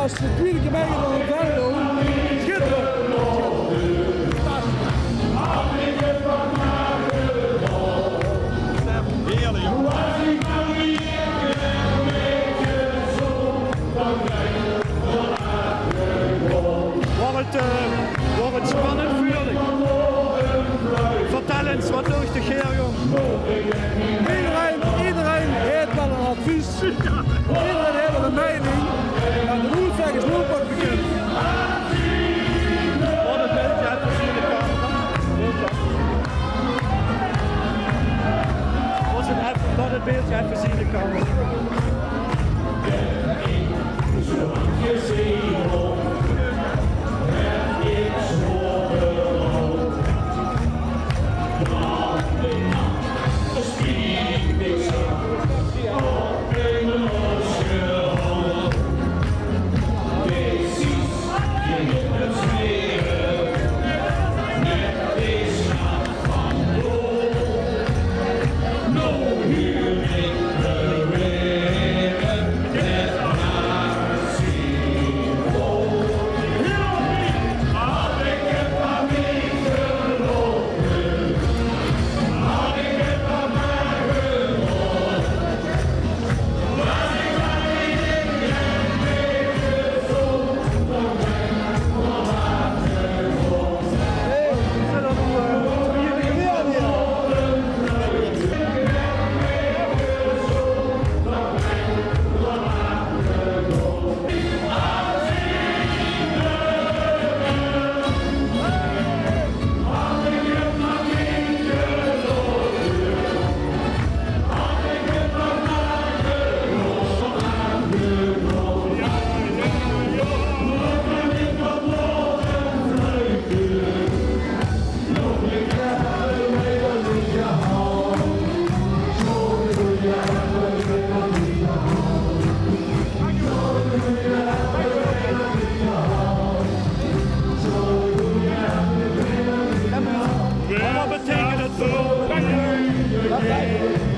als de tweede keer meegedaan in Venlo. Schitterend. Heerlijk, joh. Wordt het spannend vuurlijk. Vertel eens, wat doe je Geer, jong? Iedereen heeft wel een advies. Iedereen heeft wel een mening. En de roerveg is nooit wat bekend. Wat het beeldje uit de camera. Wat het beeldje uit de camera.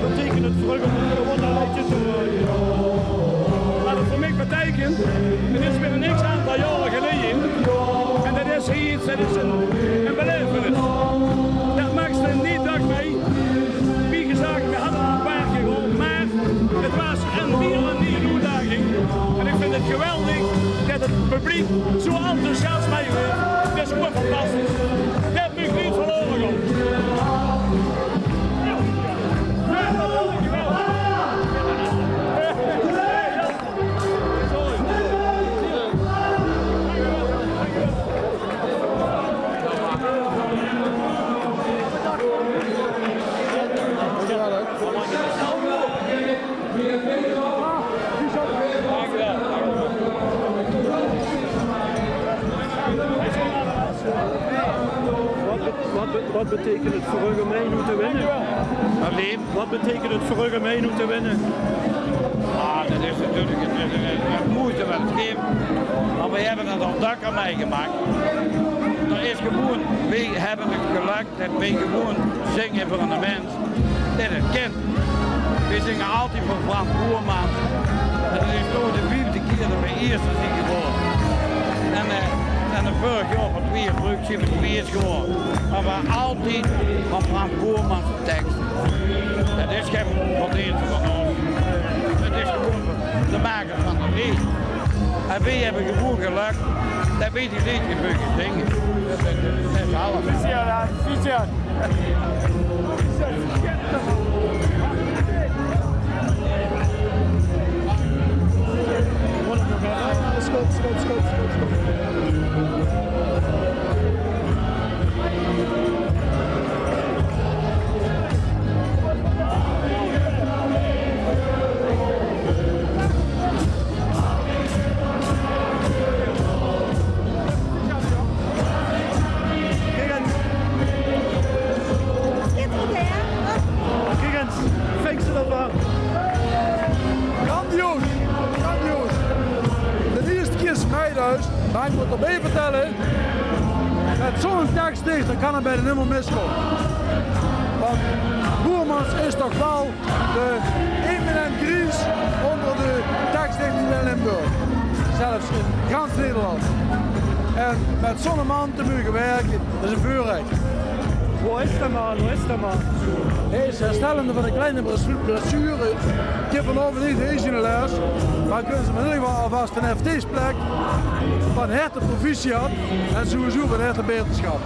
Betekent het terug om een wonderlijtje te worden? Wat het voor mij betekent, het is weer een x-aantal jaren geleden. En dat is iets, dat is een belevenis. Dat maakt ze niet dag mee. Wie gezegd, we hadden een paar keer gehoord, maar het was een nieuwe uitdaging. En ik vind het geweldig dat het publiek zo enthousiast mee is. Dat is gewoon fantastisch. Dat moet niet verloren gaan. Wat betekent het voor Rogemeen om te winnen? Wat betekent het voor Rogemeen om te winnen? Dat is natuurlijk een moeite met het geven. Maar we hebben het al dakker meegemaakt. Er is gewoon, wij hebben het geluk dat wij gewoon zingen voor een mens dat het kent. Wij zingen altijd voor Frans Boerman. En dat is toch de 5e keer dat we eerste zijn geworden. En de vorig jaar van 2 brug zijn we 2 is geworden. Maar we altijd van Frans Boerman's tekst. Dat is geen verdienste van ons. Het is gewoon de maker van de lied. En wij hebben gewoon geluk dat wij die liedjes mogen zingen. Dat is alles. Vizier. Schot. Maar ik moet erbij vertellen, met zo'n tekstdicht, dan kan het bij de nummer miskomen. Want Boermans is toch wel de eminent Gries onder de tekstdichters in Limburg. zelfs in ganz Nederland. En met zo'n man te mogen werken, dat is een voorrecht. Hoe is de man? Hoe is de man? Hij is herstellende van een kleine blessure. Ik heb vanavond niet eens in de les. Maar kunnen ze me in ieder geval alvast van FT's plek van harte proficiat en sowieso van harte beterschap.